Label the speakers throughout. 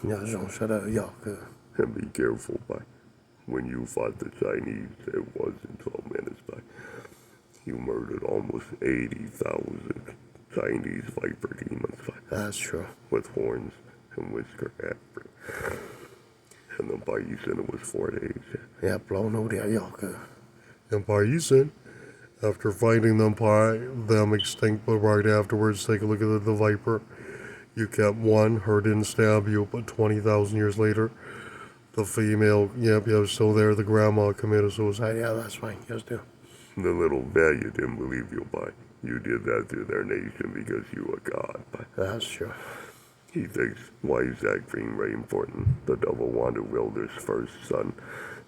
Speaker 1: Yeah, don't shut up, y'all good.
Speaker 2: And be careful, by when you fought the Chinese, it wasn't 12 minutes, by you murdered almost 80,000 Chinese viper demons, by
Speaker 1: That's true.
Speaker 2: with horns and whisker after. And then by you said it was 4 days.
Speaker 1: Yeah, blown over there, y'all good.
Speaker 3: And Paisan, after fighting them extinct, but right afterwards, take a look at the Viper. You kept one, her didn't stab you, but 20,000 years later, the female, yep, still there, the grandma committed suicide.
Speaker 1: Yeah, that's fine, just do.
Speaker 2: The little Valiant didn't believe you, by you did that to their nation because you were God, by
Speaker 1: That's true.
Speaker 2: he thinks, why is that green ray important? The double wander wielder's first son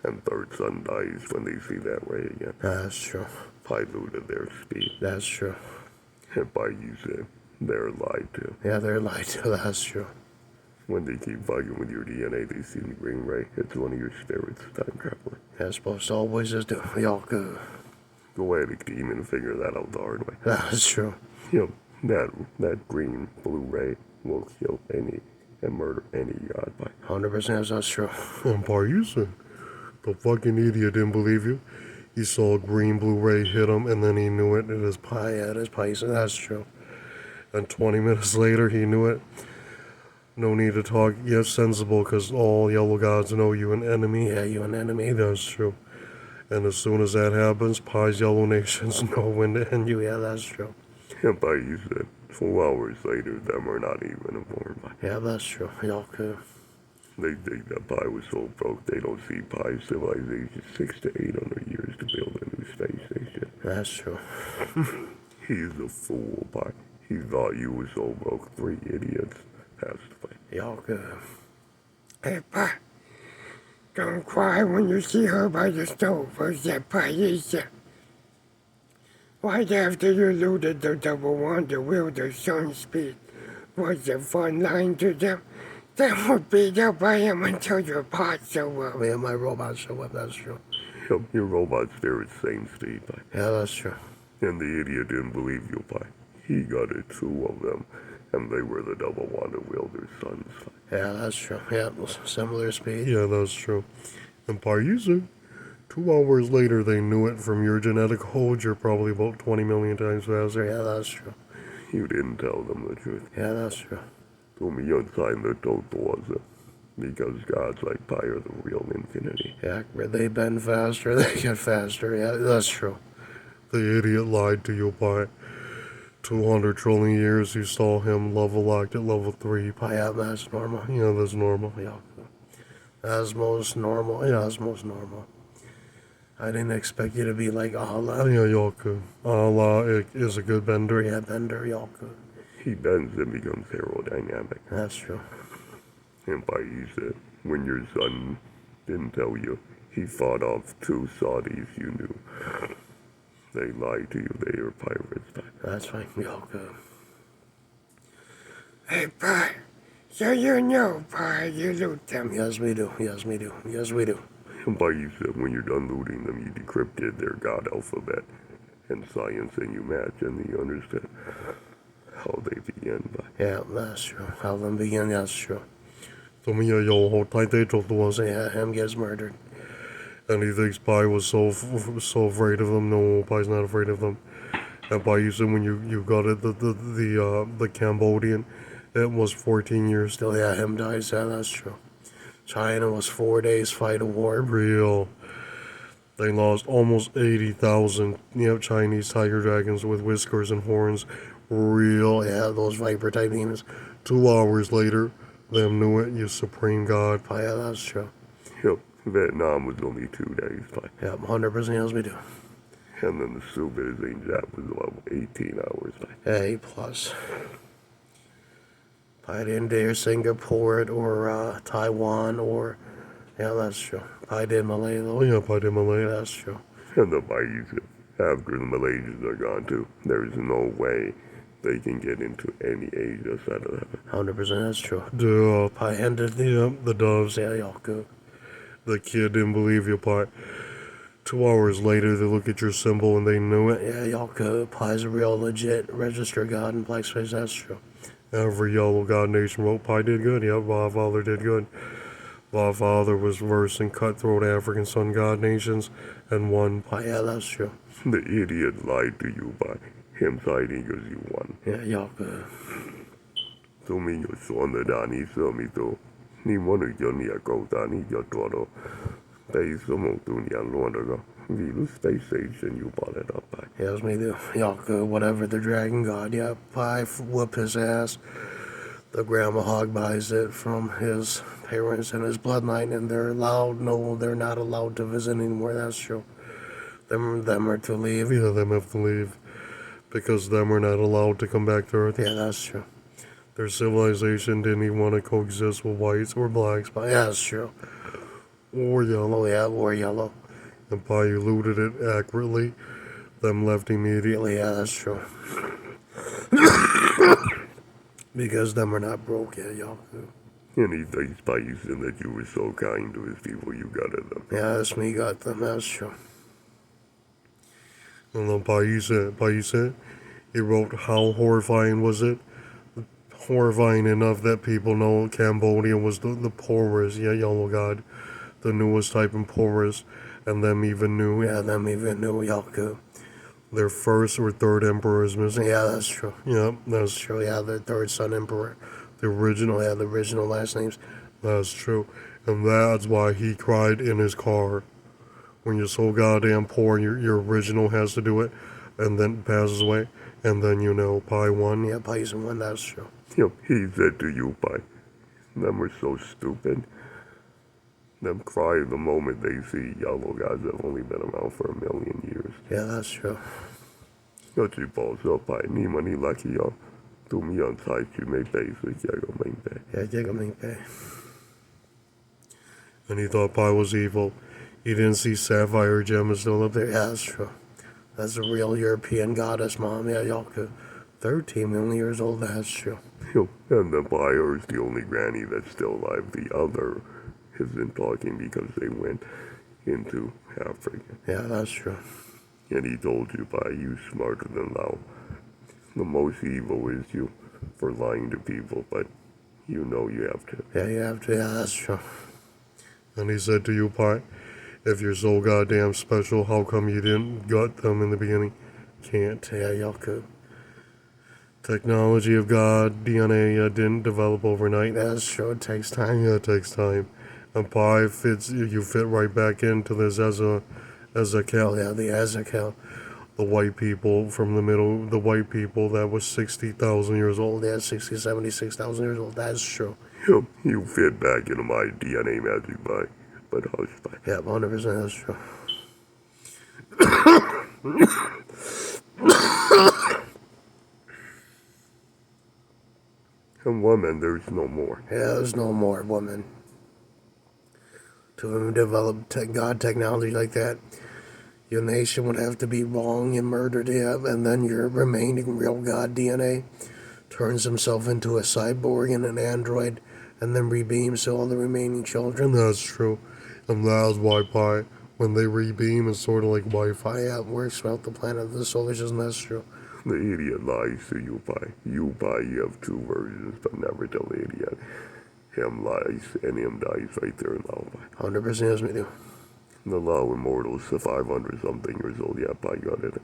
Speaker 2: and third son dies when they see that ray again.
Speaker 1: That's true.
Speaker 2: Diluted their speed.
Speaker 1: That's true.
Speaker 2: And by you said, they're lied to.
Speaker 1: Yeah, they're lied to, that's true.
Speaker 2: When they keep fighting with your DNA, they see the green ray. It's one of your spirits, time traveler.
Speaker 1: Yeah, supposed to always just do. Y'all good.
Speaker 2: Go ahead, a demon, and figure that out the hard way.
Speaker 1: That's true.
Speaker 2: You know, that green, blue ray will kill any and murder any god by.
Speaker 1: 100% that's true.
Speaker 3: And Paisan, the fucking idiot didn't believe you. He saw a green blue ray hit him, and then he knew it. It is
Speaker 1: Yeah, it is Pisces, that's true.
Speaker 3: And 20 minutes later, he knew it. No need to talk. Yes, sensible, because all yellow gods know you an enemy.
Speaker 1: Yeah, you an enemy.
Speaker 3: That's true. And as soon as that happens, Pai's yellow nations know when to end you.
Speaker 1: Yeah, that's true.
Speaker 2: And by you said, 4 hours later, them are not even informed by.
Speaker 1: Yeah, that's true. Y'all good.
Speaker 2: They think that Pi was so broke they don't see Pi's civilization 600 to 800 years to build a new space station.
Speaker 1: That's true.
Speaker 2: He's a fool, Pi. He thought you were so broke 3 idiots passed away.
Speaker 1: Y'all good.
Speaker 4: Hey, Pa, don't cry when you see her by the stove, was that Paisa? Right after you looted the double wonder wielder sun speed, was a fun line to them. Then would beat up by him until your pot show up.
Speaker 1: Yeah, my robot show up, that's true.
Speaker 2: Your robot spirit's same speed, Pi.
Speaker 1: Yeah, that's true.
Speaker 2: And the idiot didn't believe you, Pi. He got it, 2 of them, and they were the double wonder wielder's sons.
Speaker 1: Yeah, that's true. Yeah, similar speed.
Speaker 3: Yeah, that's true. And Paisan, 2 hours later, they knew it from your genetic code. You're probably about 20 million times faster.
Speaker 1: Yeah, that's true.
Speaker 2: You didn't tell them the truth.
Speaker 1: Yeah, that's true.
Speaker 2: Told me you signed the total wasn't. Because gods like Pi are the real infinity.
Speaker 1: Yeah, they bend faster, they get faster. Yeah, that's true.
Speaker 3: The idiot lied to you by 200 trillion years. You saw him level locked at level 3.
Speaker 1: Yeah, that's normal.
Speaker 3: Yeah, that's normal.
Speaker 1: Yeah, that's most normal. Yeah, that's most normal. I didn't expect you to be like Allah.
Speaker 3: Yeah, y'all could. Allah is a good bender.
Speaker 1: Yeah, bender, y'all could.
Speaker 2: He bends and becomes aerodynamic.
Speaker 1: That's true.
Speaker 2: And by you said, when your son didn't tell you, he fought off 2 Saudis you knew. They lied to you, they are pirates.
Speaker 1: That's fine, y'all good.
Speaker 4: Hey, Pa, so you know, Pa, you loot them.
Speaker 1: Yes, we do. Yes, we do. Yes, we do.
Speaker 2: And by you said, when you're done looting them, you decrypted their god alphabet and science, and you match, and you understand how they begin.
Speaker 1: Yeah, that's true. How them begin, that's true.
Speaker 3: So
Speaker 1: Yeah, him gets murdered.
Speaker 3: And he thinks Pi was so afraid of them. No, Pi's not afraid of them. And Pi, you said when you got it, the Cambodian, it was 14 years.
Speaker 1: Still, yeah, him dies. Yeah, that's true. China was 4 days fight a war.
Speaker 3: Real. They lost almost 80,000 Chinese tiger dragons with whiskers and horns. Real.
Speaker 1: Yeah, those viper type demons.
Speaker 3: 2 hours later, them knew it. You supreme god.
Speaker 1: Yeah, that's true.
Speaker 2: Yep, Vietnam was only 2 days.
Speaker 1: Yeah, 100% yes, we do.
Speaker 2: And then the stupid Jap was level 18 hours.
Speaker 1: A plus. I didn't dare Singapore or Taiwan or, yeah, that's true. I did Malay though.
Speaker 3: Oh yeah, Pi did Malay.
Speaker 1: That's true.
Speaker 2: And the Bayesian, after the Malaysians are gone too, there's no way they can get into any Asia side of that.
Speaker 1: 100% that's true.
Speaker 3: Duh.
Speaker 1: I ended
Speaker 3: The doves.
Speaker 1: yeah, y'all good.
Speaker 3: The kid didn't believe you, Pi. 2 hours later, they look at your symbol and they knew it.
Speaker 1: Yeah, y'all good. Pi's a real legit registered god in black space, that's true.
Speaker 3: Every yellow god nation wrote Pi did good. Yep, Father did good. Father was versed in cutthroat African sun god nations and won.
Speaker 1: Yeah, that's true.
Speaker 2: The idiot lied to you by him citing as you won.
Speaker 1: Yeah, y'all good.
Speaker 2: Tumi yo sonda dani somi to. Ni monu yo ni a go dani yo toro. Bay somo tu ni a londago. Vilu space station you bought it up by.
Speaker 1: Yeah, it's me too. Y'all good. Whatever the dragon god. Yeah, Pi whoop his ass. The grandma hog buys it from his parents and his bloodline, and they're allowed. No, they're not allowed to visit anymore. That's true. Them are to leave.
Speaker 3: Yeah, them have to leave because them are not allowed to come back to Earth.
Speaker 1: Yeah, that's true.
Speaker 3: Their civilization didn't even want to coexist with whites or blacks
Speaker 1: But yeah, that's true.
Speaker 3: or yellow.
Speaker 1: Oh yeah, or yellow.
Speaker 3: And Pi eluded it accurately. Them left immediately.
Speaker 1: Yeah, that's true. Because them are not broke yet, y'all good.
Speaker 2: And he thanks by you saying that you were so kind to his people you got at them.
Speaker 1: Yeah, that's me got them. That's true.
Speaker 3: And then Pi said, he wrote, how horrifying was it? Horrifying enough that people know Cambodia was the poorest, yellow god, the newest type and poorest, and them even knew.
Speaker 1: Yeah, them even knew y'all good.
Speaker 3: Their first or third emperor is missing.
Speaker 1: Yeah, that's true.
Speaker 3: Yep,
Speaker 1: That's true. Yeah, the third son emperor.
Speaker 3: the original.
Speaker 1: Yeah, the original last names.
Speaker 3: That's true. And that's why he cried in his car. When you're so goddamn poor, your original has to do it, and then passes away, and then Pi won.
Speaker 1: Yeah, Poison one. That's true.
Speaker 2: Yep, he said to you by. Them are so stupid. Them cry the moment they see yellow guys that have only been around for 1,000,000 years.
Speaker 1: Yeah, that's true.
Speaker 2: Yo ci posso by ni money lucky yo. Tu mi on site you may base with Jago main bay.
Speaker 1: Yeah, Jacob Pay.
Speaker 3: And he thought Pi was evil. He didn't see Sapphire Gem is still up there.
Speaker 1: Yeah, that's true. That's a real European goddess, Mom. Yeah, y'all could. 13 million years old. That's true.
Speaker 2: Yo, and the buyer is the only granny that's still alive. The other isn't talking because they went into Africa.
Speaker 1: Yeah, that's true.
Speaker 2: And he told you by you smarter than thou. The most evil is you for lying to people, but you know you have to.
Speaker 1: Yeah, you have to. Yeah, that's true.
Speaker 3: And he said to you, Pi, if you're so goddamn special, how come you didn't gut them in the beginning? Can't.
Speaker 1: Yeah, y'all could.
Speaker 3: Technology of God, DNA didn't develop overnight.
Speaker 1: That's true. It takes time.
Speaker 3: Yeah, it takes time. And Pi fits, you fit right back into this
Speaker 1: Oh,
Speaker 3: Ezekiel,
Speaker 1: yeah, the Ezekiel.
Speaker 3: the white people from the middle, the white people that was 60,000 years old.
Speaker 1: Yeah, 60, 76,000 years old. That's true.
Speaker 2: Yep, you fit back into my DNA magic by, but hush by.
Speaker 1: Yeah, 100% that's true.
Speaker 2: And woman, there's no more.
Speaker 1: Yeah, there's no more woman. To develop God technology like that, your nation would have to be wrong and murdered, yeah, and then your remaining real God DNA turns himself into a cyborg and an android, and then rebeams to all the remaining children.
Speaker 3: That's true. And that's why Pi, when they rebeam, it's sort of like Wi-Fi.
Speaker 1: Yeah, it works throughout the planet of the solar system, that's true.
Speaker 2: The idiot lies to you by. You by, you have two versions, but never tell the idiot. Him lies and him dies right there in law by.
Speaker 1: 100% is me too.
Speaker 2: The law immortals to 500 something years old, yep, I got it.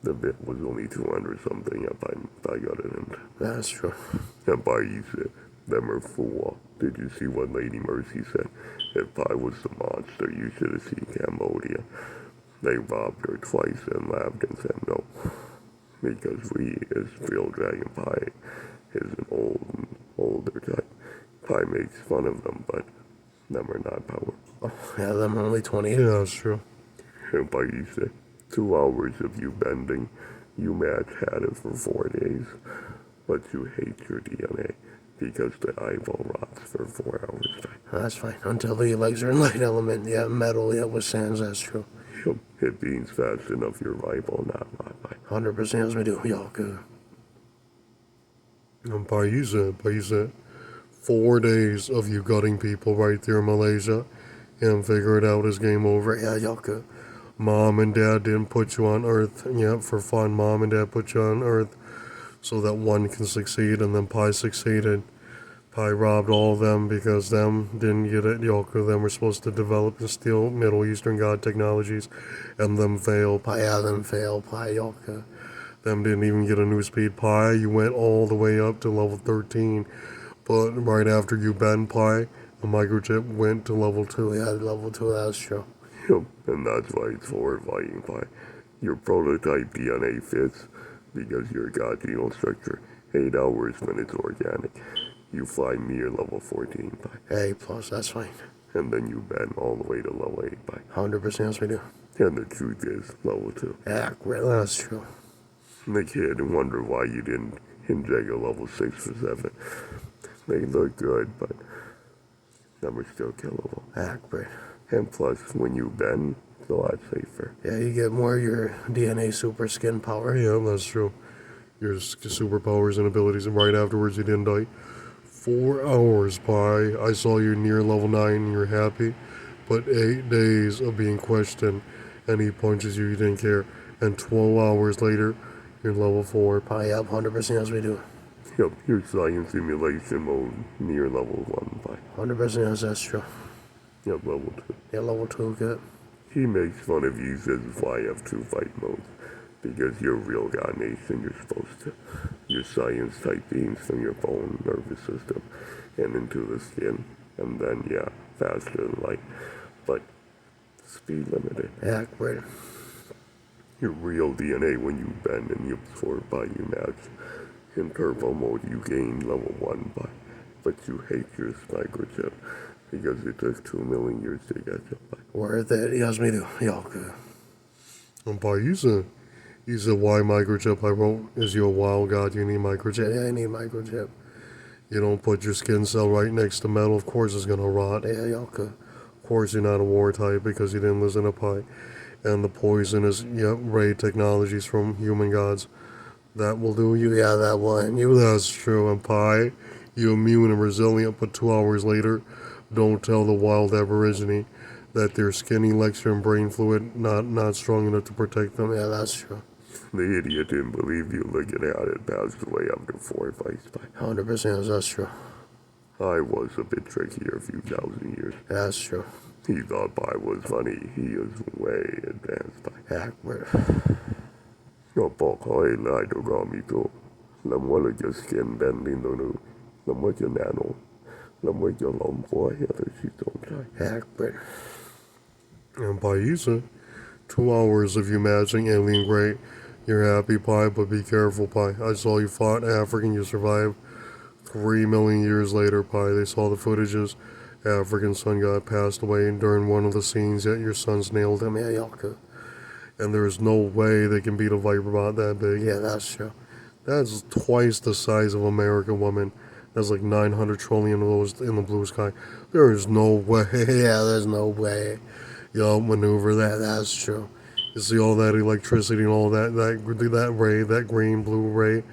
Speaker 2: The bit was only 200 something, yep, I got it. And
Speaker 1: That's true.
Speaker 2: by you said, them are fool. Did you see what Lady Mercy said? If I was the monster, you should have seen Cambodia. They robbed her twice and laughed and said no. Because we, as real Dragon Pie, is an older type. Pie makes fun of them, but them are not powerful.
Speaker 1: Oh, yeah, them are only 20.
Speaker 3: Yeah, that's true.
Speaker 2: And by you said, 2 hours of you bending, you match had it for 4 days, but you hate your DNA because the eyeball rots for 4 hours.
Speaker 1: That's fine. Until the legs are in light element. Yeah, metal, yeah, with sands, that's true.
Speaker 2: Yep, it beans fast enough your eyeball not rot.
Speaker 1: 100% as we do. Y'all good.
Speaker 3: And Pi said, 4 days of you gutting people right there in Malaysia, and figure it out is game over.
Speaker 1: Yeah, y'all good.
Speaker 3: Mom and Dad didn't put you on Earth, yeah, for fun. Mom and Dad put you on Earth so that one can succeed, and then Pi succeeded. Pi robbed all of them because them didn't get it. Yolka, them were supposed to develop and steal Middle Eastern god technologies, and them failed.
Speaker 1: Pi, yeah, them fail. Pi, Yolka.
Speaker 3: Them didn't even get a new speed. Pi, you went all the way up to level 13, but right after you banned Pi, the microchip went to level 2.
Speaker 1: Yeah, level 2, that's true.
Speaker 2: Yep, and that's why it's horrifying, Pi. Your prototype DNA fits because your god genome structure 8 hours when it's organic. You fly near level 14, Pi.
Speaker 1: A plus, that's fine.
Speaker 2: And then you bend all the way to level 8, Pi.
Speaker 1: 100% yes, we do.
Speaker 2: And the truth is, level 2.
Speaker 1: Accurate, that's true.
Speaker 2: The kid wonder why you didn't inject a level 6 or 7. They look good, but them are still killable.
Speaker 1: Accurate.
Speaker 2: And plus, when you bend, it's a lot safer.
Speaker 1: Yeah, you get more of your DNA super skin power.
Speaker 3: Yeah, that's true. Your superpowers and abilities, and right afterwards you didn't die. 4 hours, Pi. I saw you near level 9 and you're happy, but 8 days of being questioned, and he punches you, you didn't care. And 12 hours later, you're level 4.
Speaker 1: Pi, up 100% yes, we do.
Speaker 2: Yep, your science simulation mode near level 1, Pi.
Speaker 1: 100% yes, that's true.
Speaker 2: Yep, level 2.
Speaker 1: Yeah, level 2, good.
Speaker 2: He makes fun of you, says why you have 2 fight modes. Because you're real God Nation, you're supposed to. Your science type beams from your bone nervous system and into the skin. And then, yeah, faster than light. But speed limited.
Speaker 1: Accurate.
Speaker 2: Your real DNA when you bend and you absorb by you match. In turbo mode, you gain level 1 by. But you hate your microchip because it took 2 million years to get you by.
Speaker 1: Worth it, yes, we do. Yolka.
Speaker 3: And Pi, you said why microchip I wrote, is you a wild god, you need microchip.
Speaker 1: Yeah, I need microchip.
Speaker 3: You don't put your skin cell right next to metal, of course it's gonna rot.
Speaker 1: Yeah, Yolka.
Speaker 3: Of course you're not a war type because you didn't listen to Pi. And the poisonous, ray technologies from human gods. That will do you.
Speaker 1: Yeah, that one. You.
Speaker 3: That's true. And Pi, you immune and resilient, but 2 hours later, don't tell the wild aborigine that their skin elixir and brain fluid not strong enough to protect them.
Speaker 1: Yeah, that's true.
Speaker 2: The idiot didn't believe you looking at it passed away after 4 fights by.
Speaker 1: 100% yes, that's true.
Speaker 2: I was a bit trickier a few thousand years.
Speaker 1: That's true.
Speaker 2: He thought Pi was funny. He is way advanced by.
Speaker 1: Accurate.
Speaker 2: ก็บอกเขาให้ไล่ตัวรอมีตัวแล้วว่าเราจะสแกนแบนดิ้งตัวนู้นแล้วว่าจะแนโนแล้วว่าจะล้มหัวให้ตัวชีตรงใจ
Speaker 1: Accurate.
Speaker 3: And Pi, you said 2 hours of you matching alien great. You're happy, Pi, but be careful, Pi. I saw you fought African, you survived. 3 million years later, Pi, they saw the footages. African sun god passed away during one of the scenes, yet your sons nailed him.
Speaker 1: Yeah, Yolka.
Speaker 3: And there's no way they can beat a viper bot that big.
Speaker 1: Yeah, that's true.
Speaker 3: That's twice the size of American woman. That's like 900 trillion of those in the blue sky. There is no way
Speaker 1: Yeah, there's no way.
Speaker 3: y'all maneuver
Speaker 1: Yeah,
Speaker 3: that.
Speaker 1: that's true.
Speaker 3: You see all that electricity and all that ray, that green, blue ray,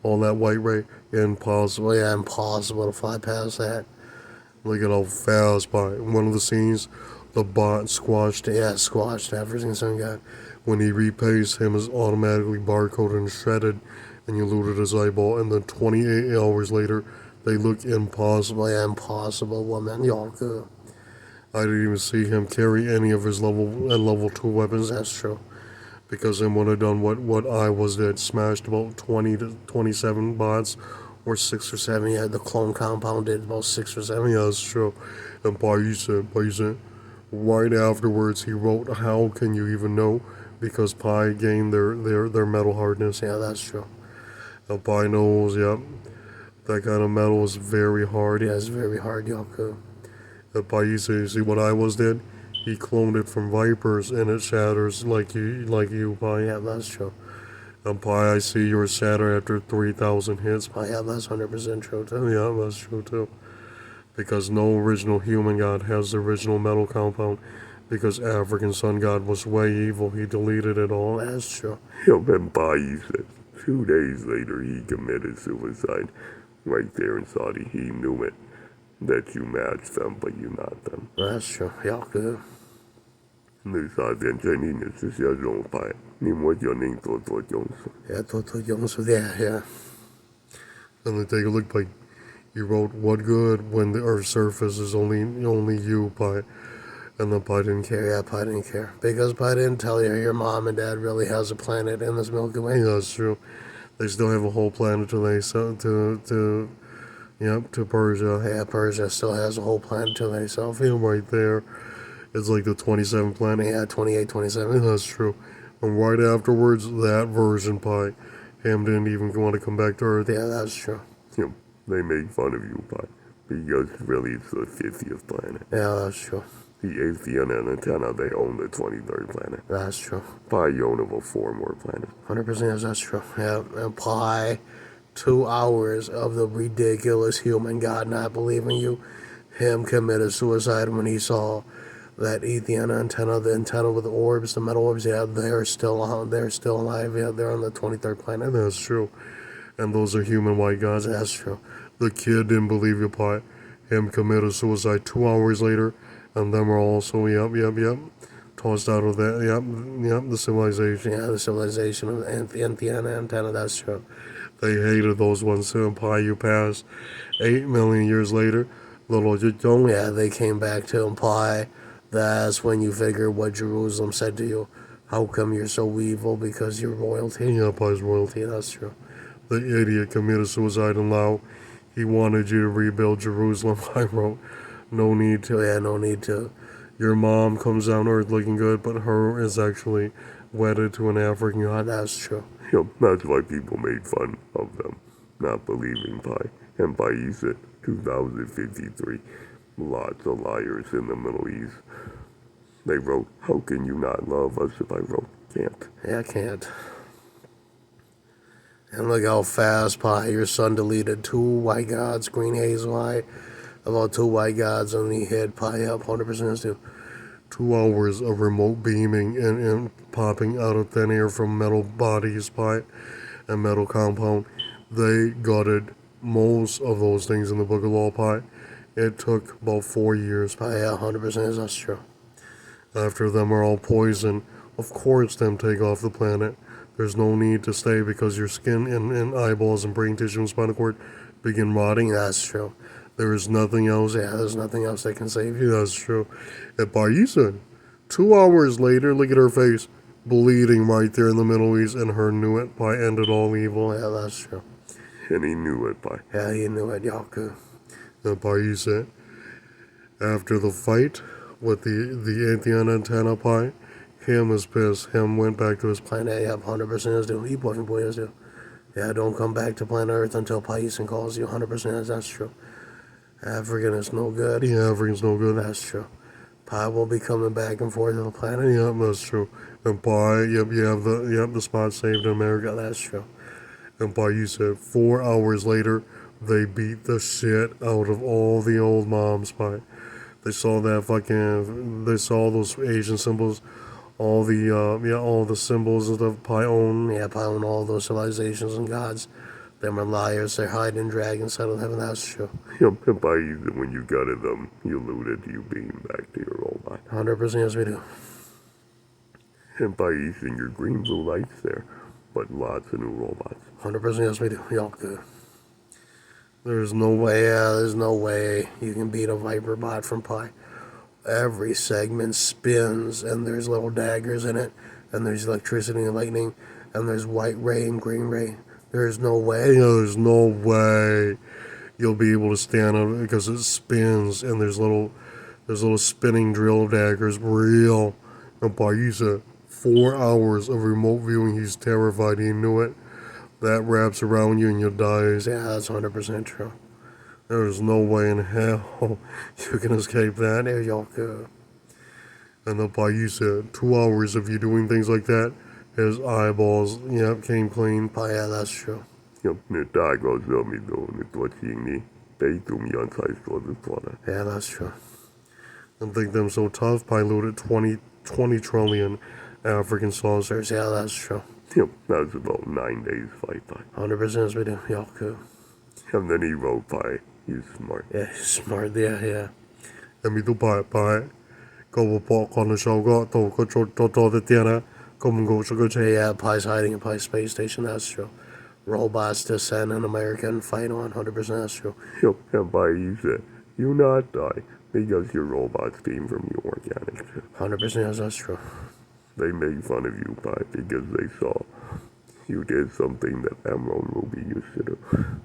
Speaker 3: all that white ray. Impossible.
Speaker 1: Well, yeah, impossible to fly past that.
Speaker 3: Look at how fast by one of the scenes, the bot squashed.
Speaker 1: Yeah, squashed everything some guy.
Speaker 3: When he repays, him is automatically barcoded and shredded, and you looted his eyeball. And then 28 hours later, they look impossible.
Speaker 1: Well, yeah, impossible woman. Yolka.
Speaker 3: I didn't even see him carry any of his level 2 weapons.
Speaker 1: That's true.
Speaker 3: Because then would have done what I was did, smashed about 20 to 27 bots, or 6 or 7.
Speaker 1: Yeah, the clone compound did about 6 or 7.
Speaker 3: Yeah, that's true. And Paisa, right afterwards, he wrote, "How can you even know?" Because Pi gained their metal hardness.
Speaker 1: Yeah, that's true.
Speaker 3: And Pi knows, yep, that kind of metal is very hard.
Speaker 1: Yeah, it's very hard, Yolka.
Speaker 3: And Paisa, you see what I was did? He cloned it from vipers, and it shatters like you, Pi.
Speaker 1: Yeah, that's true.
Speaker 3: And Pi, I see yours shatter after 3,000 hits.
Speaker 1: Oh, yeah, that's 100% true, too.
Speaker 3: Yeah, that's true too. Because no original human god has the original metal compound. Because African sun god was way evil, he deleted it all.
Speaker 1: That's true.
Speaker 2: Yo, then Pai said 2 days later he committed suicide. Right there in Saudi, he knew it. That you matched them, but you not them.
Speaker 1: That's true. Yolka.
Speaker 2: 你撒点在你的这些容牌，你莫叫你多多用处。
Speaker 1: Yeah, to young so yeah, yeah.
Speaker 3: And then take a look, Pi. You wrote, what good when the Earth's surface is only you, Pi. And then Pi didn't care.
Speaker 1: Yeah, Pi didn't care. Because Pi didn't tell you your mom and dad really has a planet in this Milky Way.
Speaker 3: Yeah, that's true. They still have a whole planet to Persia.
Speaker 1: Yeah, Persia still has a whole planet to themselves.
Speaker 3: Yeah, right there. It's like the 27th planet.
Speaker 1: Yeah, 28, 27.
Speaker 3: That's true. And right afterwards, that version, Pi, Ham didn't even want to come back to Earth.
Speaker 1: Yeah, that's true.
Speaker 2: Yep, they make fun of you, Pi, because really it's the 50th planet.
Speaker 1: Yeah, that's true.
Speaker 2: The Atheon and Antenna, they own the 23rd planet.
Speaker 1: That's true.
Speaker 2: Pi, you own about 4 more planets.
Speaker 1: 100% that's true. Yeah, and Pi, 2 hours of the ridiculous human God not believing you, him committed suicide when he saw that Atheon antenna, the antenna with the orbs, the metal orbs. Yeah, they're still on. They're still alive. Yeah, they're on the 23rd planet.
Speaker 3: That's true. And those are human white gods.
Speaker 1: That's true.
Speaker 3: The kid didn't believe you, Pi. Him committed suicide 2 hours later, and them are also, tossed out of that, the civilization.
Speaker 1: Yeah, the civilization of Atheon antenna. That's true.
Speaker 3: They hated those ones too. Pi, you passed 8 million years later. Little Jong.
Speaker 1: Yeah, they came back to Pi. That's when you figure what Jerusalem said to you. How come you're so evil? Because you're royalty.
Speaker 3: Yeah, Pi's royalty.
Speaker 1: That's true.
Speaker 3: The idiot committed suicide in Lao. He wanted you to rebuild Jerusalem. I wrote, no need to.
Speaker 1: Yeah, no need to.
Speaker 3: Your mom comes down to Earth looking good, but her is actually wedded to an African god.
Speaker 1: That's true.
Speaker 2: Yep, that's why people made fun of them, not believing Pi. And Pi said 2053. Lots of liars in the Middle East. They wrote, how can you not love us? If I wrote, can't.
Speaker 1: Yeah, I can't. And look how fast, Pi, your son deleted 2 white gods, green hazel eye, about 2 white gods, and he hit Pi up 100% too.
Speaker 3: 2 hours of remote beaming and popping out of thin air from metal bodies, Pi, and metal compound. They gutted most of those things in the Book of Law, Pi. It took about 4 years.
Speaker 1: Pi, yeah, 100% that's true.
Speaker 3: After them are all poisoned, of course them take off the planet. There's no need to stay because your skin and eyeballs and brain tissue and spinal cord begin rotting.
Speaker 1: That's true.
Speaker 3: There is nothing else.
Speaker 1: Yeah, there's nothing else that can save you.
Speaker 3: That's true. And Baisa, 2 hours later, look at her face, bleeding right there in the Middle East, and her knew it. Pi ended all evil.
Speaker 1: Yeah, that's true.
Speaker 2: And he knew it, Pi.
Speaker 1: Yeah, he knew it, Yaku.
Speaker 3: And Baisa, after the fight with the Atheon antenna, Pi, him is pissed. Him went back to his
Speaker 1: Planet, yeah, 100% is do. He boys do. Yeah, don't come back to planet Earth until Paisan calls you. 100% that's true. African is no good.
Speaker 3: Yeah, African's no good.
Speaker 1: That's true. Pi will be coming back and forth to the planet.
Speaker 3: Yep, that's true. And Pi, you have the spot saved in America.
Speaker 1: That's true.
Speaker 3: And Pi, you said 4 hours later, they beat the shit out of all the old moms, Pi. They saw they saw those Asian symbols, all the symbols of the Pi own.
Speaker 1: Yeah, Pi own all those civilizations and gods. Them are liars. They're hiding dragons out of heaven. That's true.
Speaker 2: Yep, and Pi, when you gutted them, you looted, you beamed back to your old life.
Speaker 1: 100% yes, we do.
Speaker 2: And Pi, in your green blue lights there, but lots of new robots.
Speaker 1: 100% yes, we do. Y'all good.
Speaker 3: There's no way.
Speaker 1: Yeah, there's no way you can beat a Viper bot from Pi. Every segment spins, and there's little daggers in it, and there's electricity and lightning, and there's white ray and green ray. There's no way.
Speaker 3: There's no way you'll be able to stand on it because it spins, and there's little spinning drill daggers. Real. And Paisa, 4 hours of remote viewing. He's terrified. He knew it. That wraps around you and you die.
Speaker 1: Yeah, that's 100% true.
Speaker 3: There's no way in hell you can escape that.
Speaker 1: There y'all go.
Speaker 3: And the Paisa, 2 hours of you doing things like that, his eyeballs, came clean.
Speaker 1: Yeah, that's true.
Speaker 2: Yep, ne tago zombie do, ne twatching they do me on size for the water.
Speaker 1: Yeah, that's true.
Speaker 3: And think them so tough, Pi looted 20 trillion African saucers.
Speaker 1: Yeah, that's true.
Speaker 2: Yep, that was about 9 days fight Pi.
Speaker 1: 100% as we do. Y'all go.
Speaker 2: And then he wrote Pi, he's smart.
Speaker 1: Yeah, he's smart. Yeah.
Speaker 3: แต่มีตู้ Pi ก็บอกก่อนใน show ก็โตก็โตแต่เตี้ยนะก็มึงก็ก็ใช่
Speaker 1: Yeah, Pi's hiding in Pi's space station. That's true. robots to send in America and fight on. 100% that's true.
Speaker 2: Yep, and by you said, you not die because your robots came from your organic chip.
Speaker 1: 100% that's true.
Speaker 2: They made fun of you, Pi, because they saw you did something that Emerald and Ruby used to do.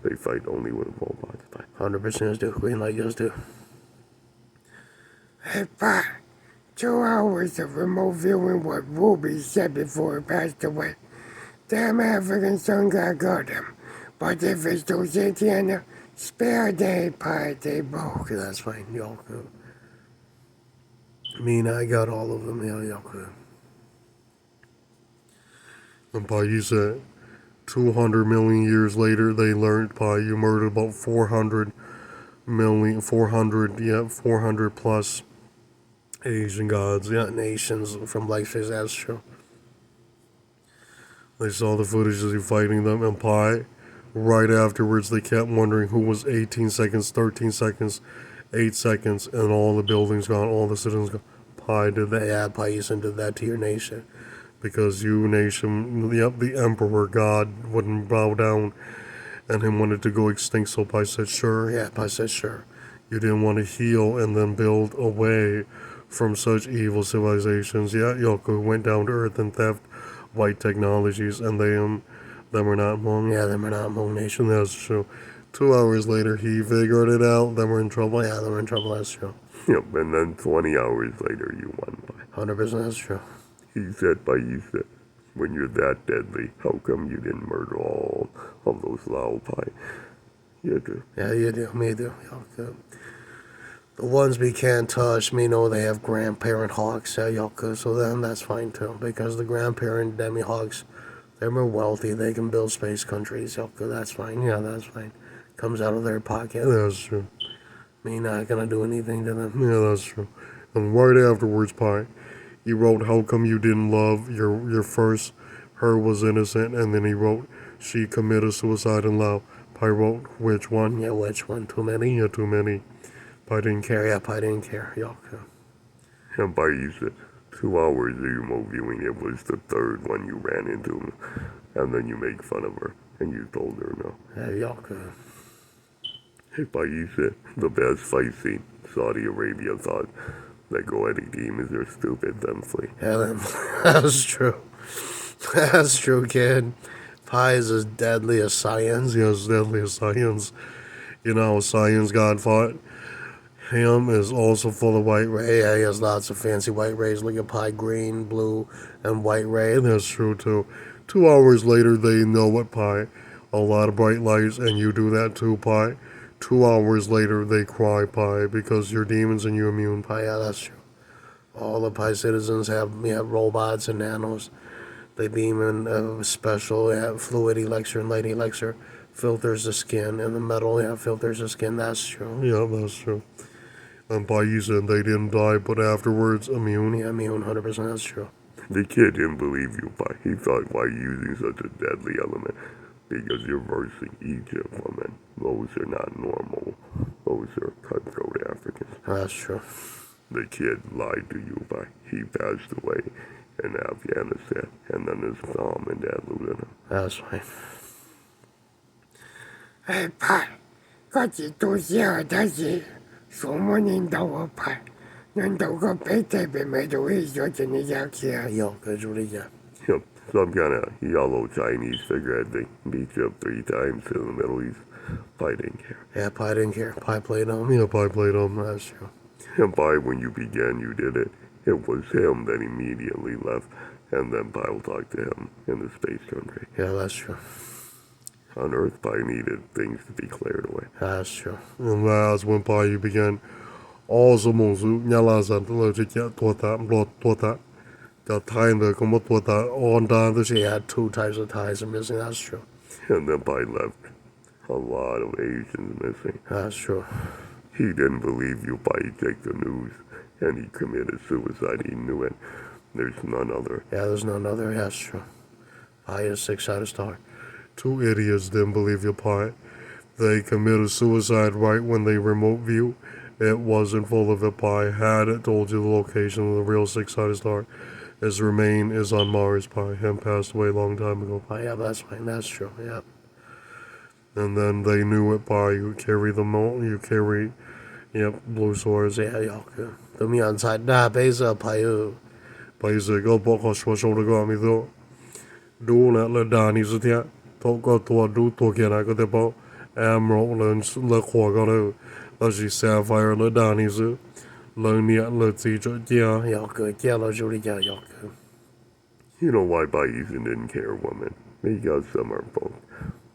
Speaker 2: They fight only with robots, Pi.
Speaker 1: 100% is do. Green light just do.
Speaker 4: Hey, Pa, 2 hours of remote viewing what Ruby said before he passed away. Damn African sun god got him. But if it's those Indiana, spare day, Pa, they both.
Speaker 1: Okay, that's fine. Y'all good. I mean, I got all of them. Yeah, y'all good.
Speaker 3: And Pa, you said 200 million years later, they learned, Pa, you murdered about 400 plus Asian gods. Yeah,
Speaker 1: Nations from Blackface, that's true.
Speaker 3: they saw the footage of you fighting them, and Pa, right afterwards, they kept wondering who was 18 seconds, 13 seconds, 8 seconds, and all the buildings gone, all the citizens gone. Pa did that.
Speaker 1: Yeah, Paisan did that to your nation.
Speaker 3: Because you nation, yep, the emperor god wouldn't bow down and him wanted to go extinct, so Pai said, sure.
Speaker 1: Yeah, Pai said sure.
Speaker 3: You didn't want to heal and then build away from such evil civilizations. Yeah, Yoko went down to earth and theft white technologies, and them are not Hmong.
Speaker 1: Yeah, them are not Hmong nation.
Speaker 3: That's true. 2 hours later, he figured it out. Them were in trouble.
Speaker 1: Yeah, them are in trouble. That's true.
Speaker 2: Yep, and then 20 hours later you won, Pi.
Speaker 1: 100% that's true.
Speaker 2: He said, Pi, you said, when you're that deadly, how come you didn't murder all of those Lao, Pi? You do.
Speaker 1: Yeah, you do. Me do. Y'all good. The ones we can't touch, me know they have grandparent hawks. Yeah, y'all good. So then that's fine too. Because the grandparent demi-hawks, they're more wealthy. They can build space countries. Y'all good. That's fine. Yeah, that's fine. Comes out of their pocket.
Speaker 3: That's true.
Speaker 1: Me not gonna do anything to them.
Speaker 3: Yeah, that's true. And right afterwards, Pi, he wrote, how come you didn't love your first, her was innocent, and then he wrote, she committed suicide in Lao. Pi wrote, which one?
Speaker 1: Yeah, which one? Too many?
Speaker 3: Yeah, too many. Pi didn't care.
Speaker 1: Yeah, Pi didn't care. Y'all good.
Speaker 2: And Pi, you said, 2 hours of remote viewing, it was the third one you ran into, and then you make fun of her, and you told her no.
Speaker 1: Yeah, y'all good.
Speaker 2: Hey, Pi, you said, the best fight scene, Saudi Arabia thought that goetic demons are stupid, then flee.
Speaker 1: Yeah, that's true. That's true, kid. Pi is as deadly as science.
Speaker 3: Yes, deadly as science. You know how science God fought? Him is also full of white ray.
Speaker 1: Yeah, he has lots of fancy white rays. Look at Pi, green, blue, and white ray.
Speaker 3: That's true too. 2 hours later, they know what Pi. A lot of bright lights, and you do that too, Pi. 2 hours later, they cry, Pi, because you're demons and you're immune.
Speaker 1: Pi, yeah, that's true. All the Pi citizens have robots and nanos. They beam in special fluid elixir and light elixir. Filters the skin, and the metal filters the skin. That's true.
Speaker 3: Yeah, that's true. And Pi, you said they didn't die, but afterwards, immune.
Speaker 1: Yeah, immune, 100%. That's true.
Speaker 2: The kid didn't believe you, Pi. He thought, why using such a deadly element? Because you're versing Egypt women. Those are not normal. Those are cutthroat Africans.
Speaker 1: That's true.
Speaker 2: The kid lied to you, Pi. He passed away in Afghanistan, and then his mom and dad lived in him.
Speaker 1: That's fine.
Speaker 4: Hey, Pa, 嗰時到時候睇住什麼年度我Pa，年度個俾特別咪到起咗陣你有嘅。
Speaker 1: Yo, good, Julie.
Speaker 2: Yep, some kind of yellow Chinese figurehead thing. Beat you up 3 times in the Middle East. Pi didn't care.
Speaker 1: Yeah, Pi didn't care. Pi played him.
Speaker 3: Yeah, Pi played him.
Speaker 1: That's true.
Speaker 2: And Pi, when you began, you did it. It was him that immediately left, and then Pi will talk to him in the space country.
Speaker 1: Yeah, that's true.
Speaker 2: On Earth, Pi needed things to be cleared away.
Speaker 1: That's true.
Speaker 3: And that's when Pi, you began. All the monks, Nyalazan, the time the come up with that on down.
Speaker 1: She had 2 types of ties missing. That's true.
Speaker 2: And then Pi left. A lot of Asians missing.
Speaker 1: That's true.
Speaker 2: He didn't believe you, Pi. He checked the news, and he committed suicide. He knew it. There's none other.
Speaker 1: Yeah, there's none other. That's true. Pi is 6-sided star.
Speaker 3: 2 idiots didn't believe your Pi. They committed suicide right when they remote view. It wasn't full of it, Pi. Had it told you the location of the real 6-sided star. His remain is on Mars, Pi. Him passed away a long time ago.
Speaker 1: Pi, yeah, that's fine. That's true. Yeah.
Speaker 3: And then they knew it by you carry you carry, blue swords.
Speaker 1: 这样要个，都没人猜那杯子牌有，Bây
Speaker 3: giờ có bỏ khó xóa sâu được gọi mình thôi. Đủ nè là đà ni sự thiệt. Thôi có thua đủ thua kia này có thể bảo. Emerald là khóa có đâu. Là chỉ sapphire là đà ni sự. Là nhẹ là chỉ cho chia.
Speaker 1: 要个见了就里家要个，
Speaker 2: You know why Bayesian didn't care, woman? Because some are both.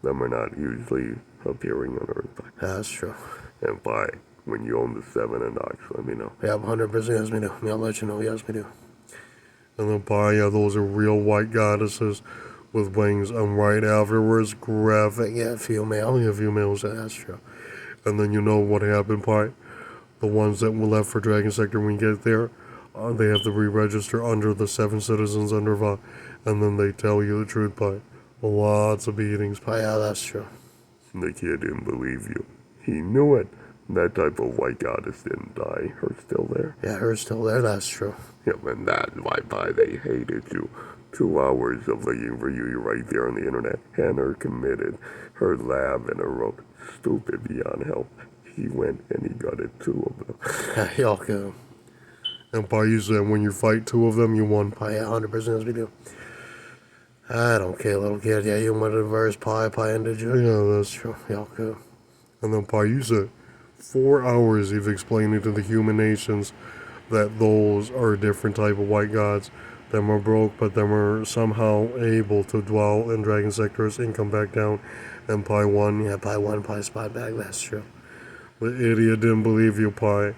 Speaker 2: Them are not usually appearing on Earth.
Speaker 1: that's true.
Speaker 2: And by when you own the 7 and Ox, let me know.
Speaker 1: Yeah, 100% yes, me do. I'll let you know, yes, me do.
Speaker 3: And then those are real white goddesses with wings. And right afterwards, graphic.
Speaker 1: Yeah, female.
Speaker 3: Yeah, females.
Speaker 1: That's true.
Speaker 3: And then you know what happened, Pi? The ones that were left for Dragon Sector when you get there, they have to re-register under the 7 citizens under Va, and then they tell you the truth, Pi. Lots of beatings, Pi.
Speaker 1: Oh, yeah, that's true.
Speaker 2: The kid didn't believe you. He knew it. That type of white goddess didn't die. Her still there.
Speaker 1: Yeah, her's still there, that's true.
Speaker 2: Yep, and that's why they hated you. 2 hours of looking for you right there on the internet. And her committed. Her lab and her wrote. Stupid beyond help. He went and he gutted 2 of them.
Speaker 1: Yeah, y'all go.
Speaker 3: And Pi, you said when you fight 2 of them, you won.
Speaker 1: Pie, yeah, 100% yes, we do. I don't care, little kid. Yeah, you went to verse pie, and did you?
Speaker 3: Yeah, that's
Speaker 1: True. Y'all go.
Speaker 3: And then Pi, you said 4 hours you've explained it to the human nations that those are a different type of white gods. Them are broke, but them are somehow able to dwell in Dragon Sectors and come back down. And Pi won.
Speaker 1: Yeah, pie 1, pie spot back, that's true.
Speaker 3: The idiot didn't believe you, Pi.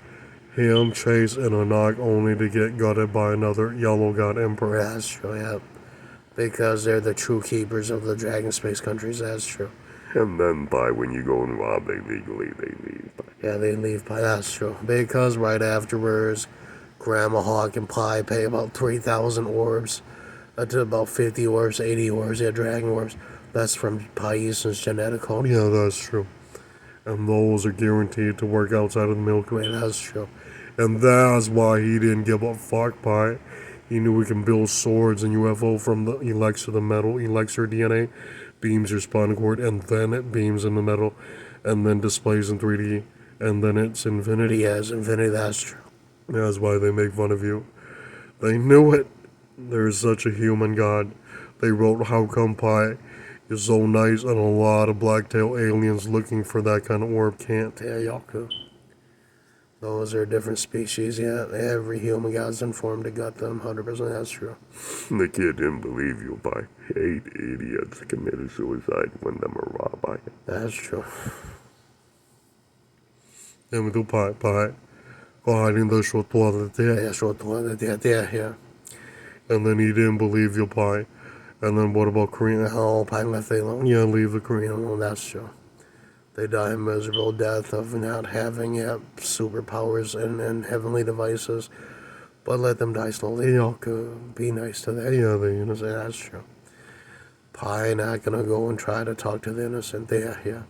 Speaker 3: Him, Chase, and Anak only to get gutted by another yellow god emperor.
Speaker 1: That's true, yeah. Because they're the true keepers of the dragon space countries, that's true.
Speaker 2: And then by when you go and rob, they legally, they leave.
Speaker 1: Yeah, they leave pie, that's true. Because right afterwards, Grandma Hawk and Pie pay about 3,000 orbs. To about 50 orbs, 80 orbs, yeah, dragon orbs. That's from Pie's genetic code.
Speaker 3: Yeah, that's true. And those are guaranteed to work outside of the Milky Way.
Speaker 1: That's true.
Speaker 3: And that's why he didn't give a fuck, Pi. He knew he can build swords and UFO from the elixir, the metal, elixir DNA, beams your spinal cord, and then it beams in the metal, and then displays in 3D, and then it's infinity.
Speaker 1: Yes, infinity, that's true.
Speaker 3: That's why they make fun of you. They knew it. There's such a human god. They wrote, how come Pi is so nice, and a lot of blacktail aliens looking for that kind of orb can't.
Speaker 1: Yeah, y'all could. Those are different species, yeah. Every human god's informed to gut them, 100% that's true.
Speaker 2: The kid didn't believe you. By 8 idiots committed suicide when them were robbed by him.
Speaker 1: That's true.
Speaker 3: Ja, men då Pi. Go hiding the short toilet there.
Speaker 1: Yeah, short one, yeah.
Speaker 3: And then he didn't believe you, Pi. And then what about Korean?
Speaker 1: Oh, Pie left they alone.
Speaker 3: Yeah, leave the Korean.
Speaker 1: Well, that's true. They die a miserable death of not having superpowers and heavenly devices. But let them die slowly. Y'all could be nice to that.
Speaker 3: Yeah, they
Speaker 1: Say that's true. Pie not gonna go and try to talk to the innocent. There, yeah.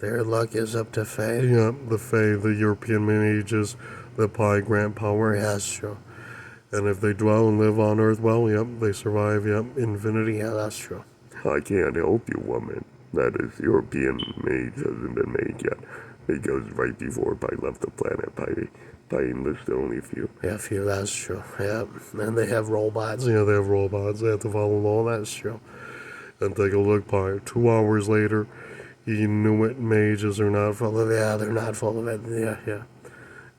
Speaker 1: Their luck is up to fate.
Speaker 3: Yeah, the Fae, the European mages, the Pi grant power.
Speaker 1: Yeah, that's true.
Speaker 3: And if they dwell and live on Earth well, yep, they survive, yep, infinity.
Speaker 1: Yeah, that's true.
Speaker 2: I can't help you, woman. That is, European mage hasn't been made yet. Because right before Pi left the planet, Pi enlisted only a few.
Speaker 1: Yeah, few, that's true. Yeah, and they have robots.
Speaker 3: Yeah, they have robots. They have to follow law.
Speaker 1: That's true.
Speaker 3: And take a look, Pi. 2 hours later, he knew it. Mages are not
Speaker 1: Full of, yeah, they're not full of it. Yeah, yeah.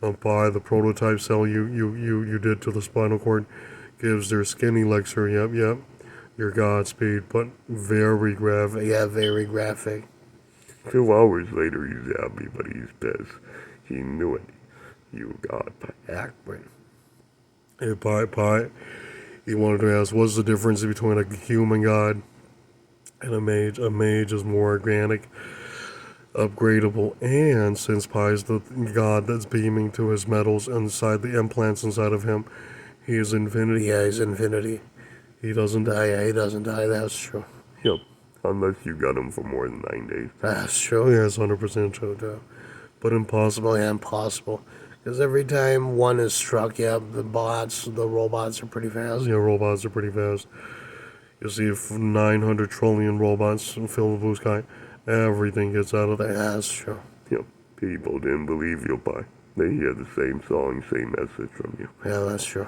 Speaker 3: And Pi, the prototype cell you did to the spinal cord gives their skin elixir. Yep. Your Godspeed, but very graphic.
Speaker 1: Yeah, very graphic.
Speaker 2: 2 hours later, he's happy, but he's pissed. He knew it. You got Pi.
Speaker 1: Accurate.
Speaker 3: Hey, Pi. He wanted to ask, what's the difference between a human god and a mage? A mage is more organic, upgradable, and since Pi is the god that's beaming to his metals inside the implants inside of him, he is infinity.
Speaker 1: Yeah, he's infinity.
Speaker 3: He doesn't die.
Speaker 1: Yeah, he doesn't die. That's true.
Speaker 2: Yep. Unless you got him for more than 9 days.
Speaker 1: That's true.
Speaker 3: Yeah, it's 100% true, too. But impossible.
Speaker 1: Yeah, impossible. Because every time one is struck, yeah, the robots are pretty fast.
Speaker 3: Yeah, robots are pretty fast. You see 900 trillion robots fill the blue sky, Everything gets out of there.
Speaker 1: That's true.
Speaker 2: Yep, people didn't believe you, Pi. They hear the same song, same message from you.
Speaker 1: Yeah, that's true.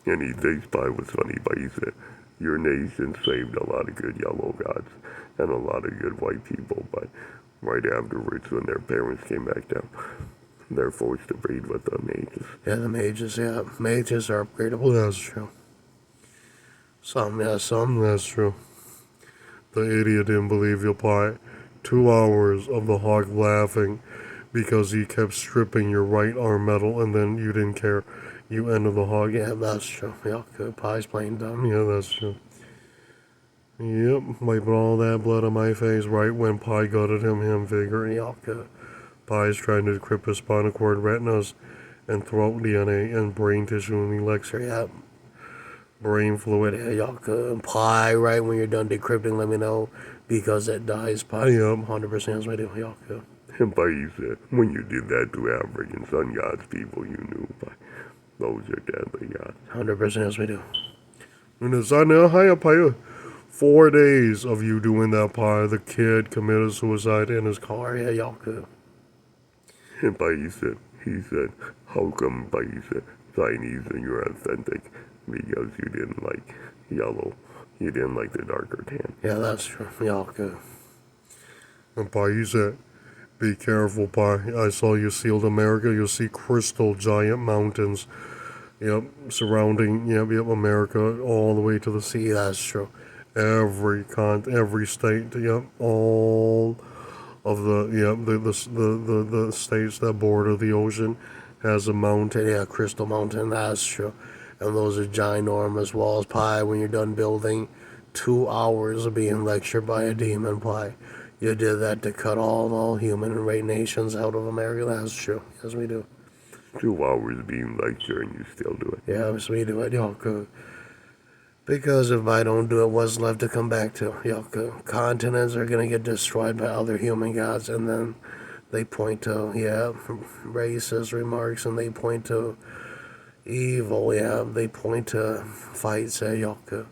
Speaker 2: And he thinks Pi was funny, but he said, your nation saved a lot of good yellow gods and a lot of good white people, but right afterwards, when their parents came back down, they're forced to breed with the mages.
Speaker 1: Yeah, the mages, yeah. Mages are upgradable. That's true. Some, yeah, some.
Speaker 3: That's true. The idiot didn't believe you, Pi. 2 hours of the hog laughing because he kept stripping your right arm metal and then you didn't care. You ended the hog.
Speaker 1: Yeah, that's true. Yeah, good. Pie's playing dumb.
Speaker 3: Yeah, that's true. Yep, wiping all that blood on my face right when Pi gutted him figuring.
Speaker 1: Yeah, good.
Speaker 3: Pi's trying to decrypt his spinal cord retinas and throat DNA and brain tissue and elixir.
Speaker 1: Yeah,
Speaker 3: Brain fluid.
Speaker 1: yeah, y'all good. Pie, right when you're done decrypting, let me know because it dies. Pie,
Speaker 3: Yep.
Speaker 1: 100% is what I do. Y'all good.
Speaker 2: And Pi said, when you did that to African sun gods people, you knew, Pi. Those are deadly gods.
Speaker 1: 100% is what I do.
Speaker 3: And it's on there, hi, Pi. 4 days of you doing that, Pi. The kid committed suicide in his car.
Speaker 1: Or, yeah, y'all good.
Speaker 2: And Pai said, how come, Pai said, Chinese and you're authentic? Because you didn't like yellow. You didn't like the darker tan.
Speaker 1: Yeah, that's true. Y'all good.
Speaker 3: And Pi said, be careful, Pi. I saw you sealed America. You'll see crystal giant mountains. Yep, surrounding, yep, America all the way to the sea.
Speaker 1: See, that's true.
Speaker 3: Every state, yep, all of the states that border the ocean has a mountain.
Speaker 1: Yeah, Crystal Mountain, that's true. And those are ginormous walls. Pie, when you're done building, 2 hours of being lectured by a demon. Pie, you did that to cut all human and race nations out of America. That's true. Yes, we do.
Speaker 2: 2 hours being lectured and you still do it.
Speaker 1: Yeah, yes, we do it. Y'all good. Because if I don't do it, what's left to come back to? Y'all good. Continents are going to get destroyed by other human gods, and then they point to, yeah, racist remarks, and they point to evil, yeah, they point to fights, Yoka,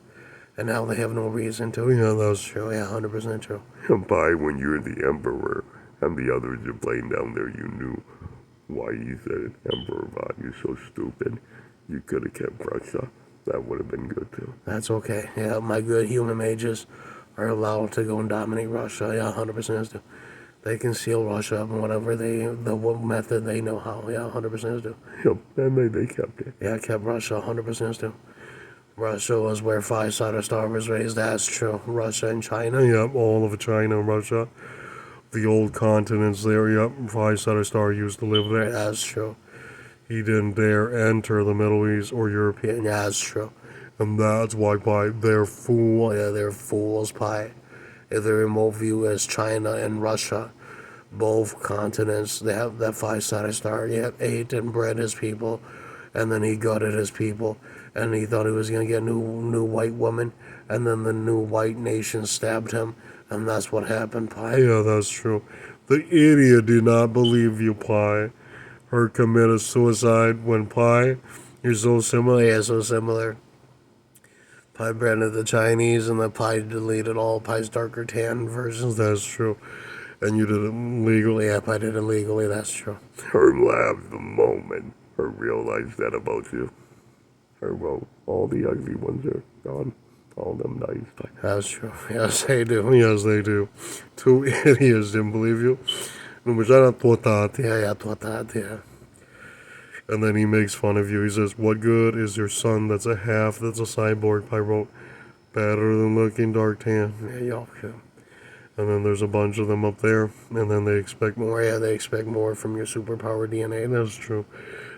Speaker 1: and now they have no reason to. Yeah, that's true. Yeah, 100% true.
Speaker 2: And Pai, when you're the emperor and the others are playing down there, you knew why you said it. Emperor Va, you're so stupid. You could have kept Russia. That would have been good too.
Speaker 1: That's okay. Yeah, my good human mages are allowed to go and dominate Russia. Yeah, 100% is do. They can seal Russia up and whatever what method they know how. Yeah, 100% is do.
Speaker 2: Yep, and they kept it.
Speaker 1: Yeah, kept Russia 100% is do. Russia was where Five-Sided Star was raised. That's true. Russia and China.
Speaker 3: Yep, all of China and Russia. The old continents there, yep. Five-Sided Star used to live there.
Speaker 1: That's true.
Speaker 3: He didn't dare enter the Middle East or Europe.
Speaker 1: Yeah, that's true.
Speaker 3: And that's why Pi, they're fool.
Speaker 1: Yeah, they're fools, Pi. If they remote view as China and Russia, both continents, they have that Five-Sided Star. He ate and bred his people, and then he gutted his people, and he thought he was going to get a new white woman, and then the new white nation stabbed him, and that's what happened, Pi.
Speaker 3: Yeah, that's true. The idiot did not believe you, Pi. Her committed suicide when Pi, you're so similar.
Speaker 1: Yeah, so similar. Pi branded the Chinese, and then Pi deleted all Pi's darker tan versions.
Speaker 3: That's true. And you did it legally.
Speaker 1: Yeah, Pi did it legally, that's true.
Speaker 2: Her laughed the moment her realized that about you. Her, well, all the ugly ones are gone. All them nice. Pi.
Speaker 1: That's true. Yes, they do.
Speaker 3: Yes, they do. 2 idiots didn't believe you.
Speaker 1: Yeah, thought that, yeah.
Speaker 3: And then he makes fun of you. He says, what good is your son that's a half, that's a cyborg? Pi wrote, better than looking dark tan.
Speaker 1: Yeah, y'all could.
Speaker 3: And then there's a bunch of them up there. And then they expect more.
Speaker 1: More, yeah, they expect more from your superpower DNA.
Speaker 3: That's true.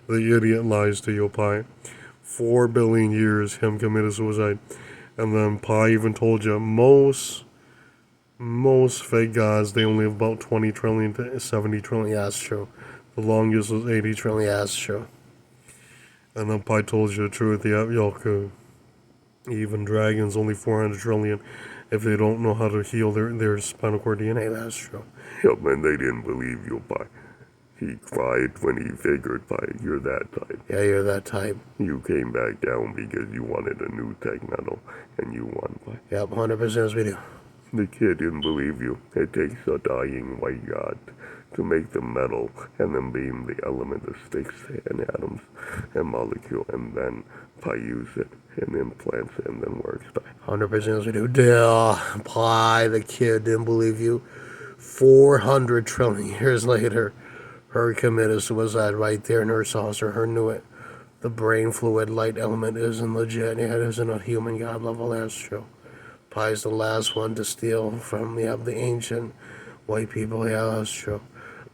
Speaker 3: The idiot lies to you, Pi. 4 billion years him committed suicide. And then Pi even told you most fake gods, they only have about 20 trillion to 70 trillion.
Speaker 1: Yeah, that's true.
Speaker 3: The longest was 80 trillion.
Speaker 1: Yeah, that's true.
Speaker 3: And then Pi told you the truth. Yeah, y'all could. Even dragons only 400 trillion if they don't know how to heal their spinal cord DNA.
Speaker 1: Hey, that's true.
Speaker 2: Yep, and they didn't believe you, Pi. He cried when he figured, Pi, you're that type.
Speaker 1: Yeah, you're that type.
Speaker 2: You came back down because you wanted a new tech metal, and you won, Pi.
Speaker 1: Yep, 100% as we do.
Speaker 2: The kid didn't believe you. It takes a dying white god to make the metal and then beam the element that sticks and atoms and molecule and then I use it and implants it and then works by.
Speaker 1: 100% we do. Pie, the kid didn't believe you. 400 trillion years later, her committed suicide right there in her saucer. Her knew it. The brain fluid light element isn't legit. Yeah, it isn't a human god level. That's true. Pie's the last one to steal from the ancient white people. Yeah, that's true.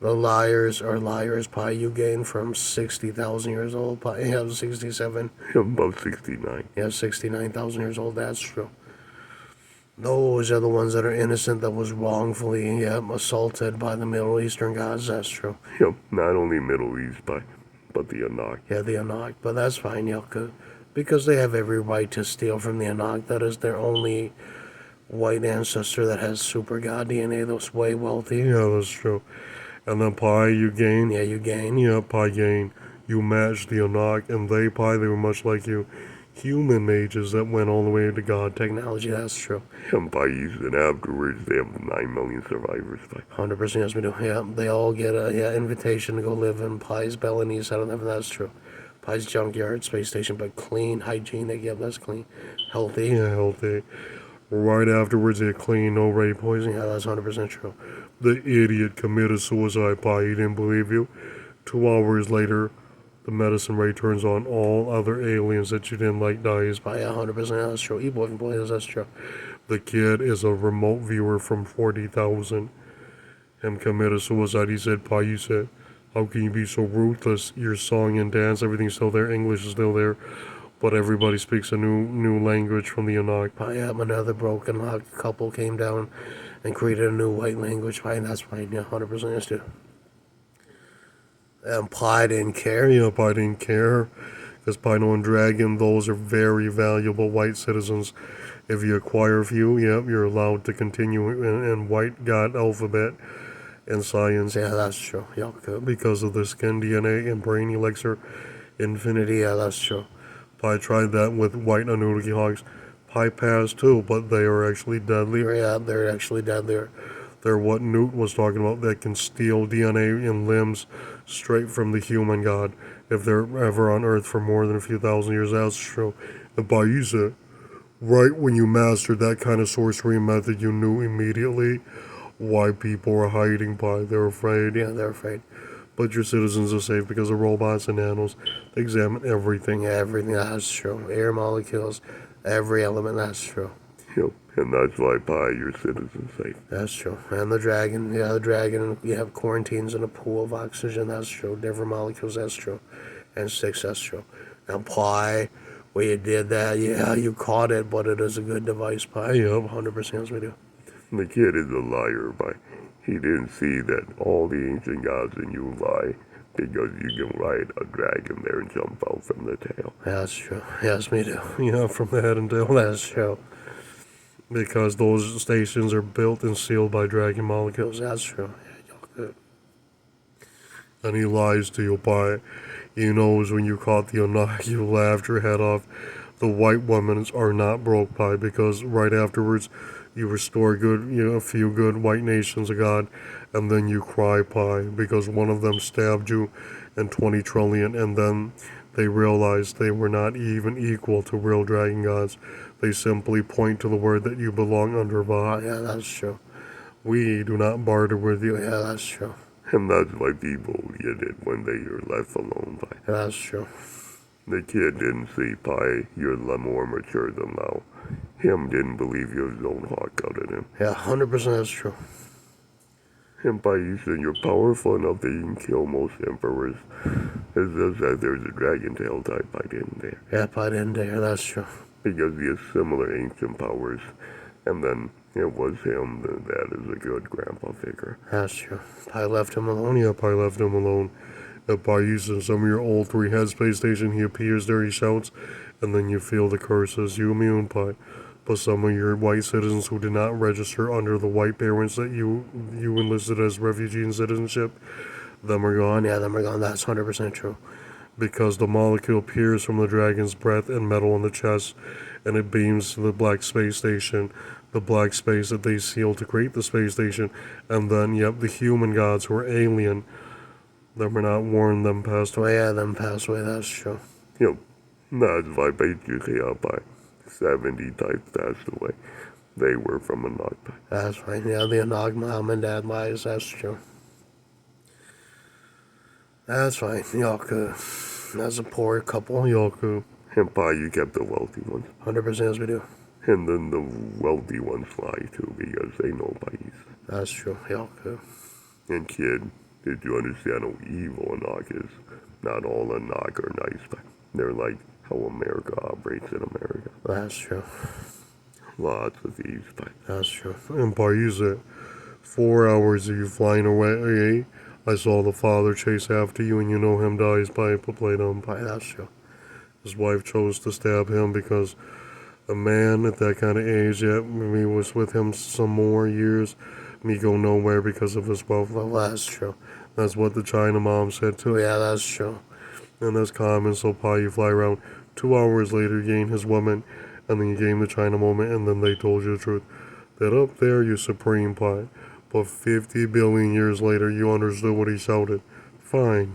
Speaker 1: The liars are liars. Pie you gain from 60,000 years old. Pie, yeah, 67.
Speaker 2: I'm about 69.
Speaker 1: Yeah, 69,000 years old. That's true. Those are the ones that are innocent that was wrongfully assaulted by the Middle Eastern gods. That's true.
Speaker 2: Not only Middle East, but the Anak.
Speaker 1: Yeah, the Anak. But that's fine, because they have every right to steal from the Anak. That is their only white ancestor that has super god DNA that's way wealthy.
Speaker 3: Yeah, that's true. And then Pi, you gain.
Speaker 1: Yeah, you gain.
Speaker 3: Yeah, Pi gain. You match the Anak, and they, Pi, they were much like you. Human mages that went all the way to God
Speaker 1: Technology, that's true.
Speaker 2: And by using afterwards, they have 9 million survivors.
Speaker 1: 100% yes, we do. Yeah, they all get a invitation to go live in Pi's Balinese out of heaven. That's true. Pi's junkyard, space station, but clean, hygienic. Yep, that's clean. Healthy.
Speaker 3: Yeah, healthy. Right afterwards, they clean, no ray poison.
Speaker 1: Yeah, that's 100% true.
Speaker 3: The idiot committed suicide, Pi. He didn't believe you. 2 hours later, the medicine ray turns on. All other aliens that you didn't like dies.
Speaker 1: Pi, 100% that's true. Evil employees, that's true.
Speaker 3: The kid is a remote viewer from 40,000. Him committed suicide. He said, Pi, you said, how can you be so ruthless? Your song and dance, everything's still there. English is still there. But everybody speaks a new language from the Anak.
Speaker 1: Pi, another broken lock couple came down and created a new white language. Pi, that's fine. Yeah, 100% yes, dude. And Pi didn't care.
Speaker 3: Yeah, Pi didn't care. Because Pino and Dragon, those are very valuable white citizens. If you acquire a few, yep, you're allowed to continue in white god alphabet and science.
Speaker 1: Yeah, that's true. Yeah, good.
Speaker 3: Because of the skin DNA and brain elixir infinity.
Speaker 1: Yeah, that's true.
Speaker 3: Pi tried that with white Anunnaki hogs. Pi passed too, but they are actually deadly.
Speaker 1: Yeah, they're actually deadlier.
Speaker 3: They're what Newt was talking about, that can steal DNA and limbs straight from the human god. If they're ever on Earth for more than a few thousand years, that's true. And Baisa, right when you mastered that kind of sorcery method, you knew immediately why people are hiding. Pi. They're afraid.
Speaker 1: Yeah, they're afraid.
Speaker 3: But your citizens are safe because of robots and nanos. They examine everything.
Speaker 1: Yeah, everything, that's true. Air molecules, every element, that's true.
Speaker 2: And that's why your citizens safe.
Speaker 1: That's true. And the dragon, the dragon, you have quarantines in a pool of oxygen, that's true. Different molecules, that's true. And 6, that's true. Now Pi, where you did that, yeah, you caught it, but it is a good device, Pi. Yep, 100% as we do.
Speaker 2: The kid is a liar, he didn't see that all the ancient gods in you lie because you can ride a dragon there and jump out from the tail.
Speaker 1: Yeah, that's true. Yes, me too.
Speaker 3: Yeah, from the head and tail.
Speaker 1: That's true.
Speaker 3: Because those stations are built and sealed by dragon molecules.
Speaker 1: That's true. Yeah, good.
Speaker 3: And he lies to you, Pi. He knows when you caught the Anak, you laughed your head off. The white women are not broke, Pi, because right afterwards you restore a few good white nations of God, and then you cry, Pi, because one of them stabbed you and 20 trillion, and then they realized they were not even equal to real dragon gods. They simply point to the word that you belong under Va.
Speaker 1: Yeah, that's true.
Speaker 3: We do not barter with you.
Speaker 1: Yeah, that's true.
Speaker 2: And that's why people did it when they are left alone,
Speaker 1: Yeah, that's true.
Speaker 2: The kid didn't see you're more mature than now. Him didn't believe you his own heart got in him.
Speaker 1: Yeah, 100% that's true.
Speaker 2: And you said you're powerful enough that you can kill most emperors. It's just that there's a dragon tail type in there.
Speaker 1: Yeah, Pi didn't dare, that's true.
Speaker 2: Because he has similar ancient powers. And then it was him that is a good grandpa figure.
Speaker 1: That's true. Pi left him alone.
Speaker 3: Yeah, Pi left him alone. And Pi uses some of your old 3-head space station. He appears there, he shouts, and then you feel the curses. You immune, Pi. But some of your white citizens who did not register under the white parents that you enlisted as refugee and citizenship, them are gone.
Speaker 1: Yeah, them are gone. That's 100% true.
Speaker 3: Because the molecule appears from the dragon's breath and metal on the chest, and it beams to the black space station. the black space that they sealed to create the space station, and then, yep, the human gods who were alien, that were not warned, them passed away.
Speaker 1: Oh yeah, them passed away, that's true.
Speaker 2: Yep, that's why basically by 70 types passed away. They were from a Nog.
Speaker 1: That's right, yeah, the Anog mom and dad lies, that's true. That's right, Yalka. That's a poor couple, Yalku.
Speaker 2: And by you kept the wealthy ones.
Speaker 1: 100% as we do.
Speaker 2: And then the wealthy ones lie too because they know bodies.
Speaker 1: That's true, Yalku.
Speaker 2: And kid, did you understand how evil a Nog is? Not all a Nog are nice, but they're like how America operates in America.
Speaker 1: That's true.
Speaker 2: Lots of thieves, but
Speaker 1: That's true.
Speaker 3: And by you said, 4 hours of you flying away, I saw the father chase after you, and you know him dies by a plate on pie.
Speaker 1: That's true.
Speaker 3: His wife chose to stab him because a man at that kind of age, yet me was with him some more years, me go nowhere because of his wealth.
Speaker 1: Well, that's true.
Speaker 3: That's what the China mom said
Speaker 1: Oh
Speaker 3: too.
Speaker 1: yeah, that's true.
Speaker 3: And that's common, so pie you fly around. 2 hours later, you gain his woman, and then you gain the China moment, and then they told you the truth. That up there, you're supreme pie. But 50 billion years later, you understood what he shouted. Fine.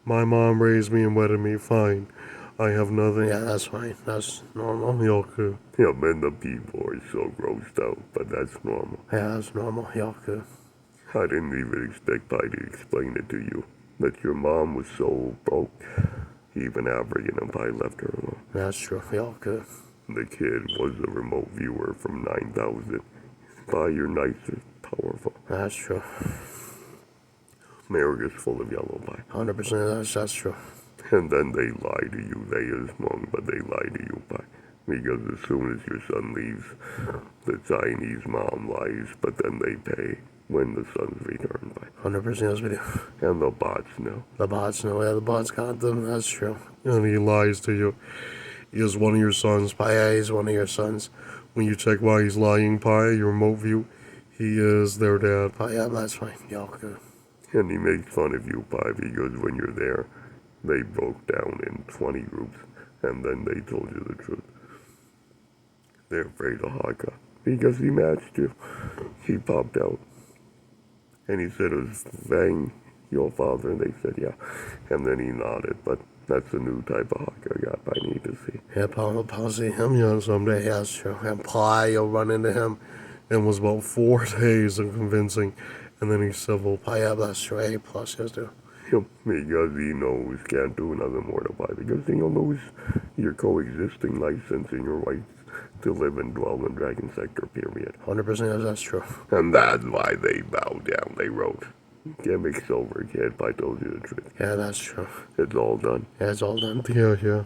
Speaker 3: My mom raised me and wedded me. Fine. I have nothing.
Speaker 1: Yeah, that's fine. That's normal.
Speaker 3: Yoku.
Speaker 2: yeah, man, the people are so grossed out, but that's normal.
Speaker 1: Yeah, that's normal. Yalku.
Speaker 2: I didn't even expect Pi to explain it to you, that your mom was so broke, even after Pi left her alone.
Speaker 1: That's true. Yalku.
Speaker 2: The kid was a remote viewer from 9,000. Pi, you're nice and powerful.
Speaker 1: That's true.
Speaker 2: America's full of yellow Pi.
Speaker 1: 100% that's true.
Speaker 2: And then they lie to you. They is Hmong, but they lie to you, Pi. Because as soon as your son leaves, the Chinese mom lies, but then they pay when the son's returned, Pi.
Speaker 1: 100% as we do.
Speaker 2: And the bots know.
Speaker 1: The bots know. Yeah, the bots got them. That's true.
Speaker 3: And he lies to you. He is one of your sons.
Speaker 1: Paya is one of your sons.
Speaker 3: When you check why he's lying, Pi, your remote view, he is their dad.
Speaker 1: Paya, that's fine. Yalku.
Speaker 2: And he makes fun of you, Pi, because when you're there, they broke down in 20 groups, and then they told you the truth. They're afraid of Haka, because he matched you. He popped out. And he said, "Is Vang your father?" And they said, "Yeah." And then he nodded, but that's a new type of Haka gap I need to see.
Speaker 1: Yeah, I'll see him young someday. Yeah, that's true. And Pie, you'll run into him.
Speaker 3: And was about 4 days of convincing, and then he's civil.
Speaker 1: Paya, that's true. A plus, yes, do.
Speaker 2: Yep, because he knows can't do nothing more to Pi, because then you'll lose your coexisting license and your rights to live and dwell in Dragon Sector, period.
Speaker 1: 100% yes, that's true.
Speaker 2: And that's why they bowed down. They wrote, "Gimmicks over, kid. I told you the truth.
Speaker 1: Yeah, that's true.
Speaker 2: It's all done."
Speaker 1: Yeah, it's all done.
Speaker 3: Yeah.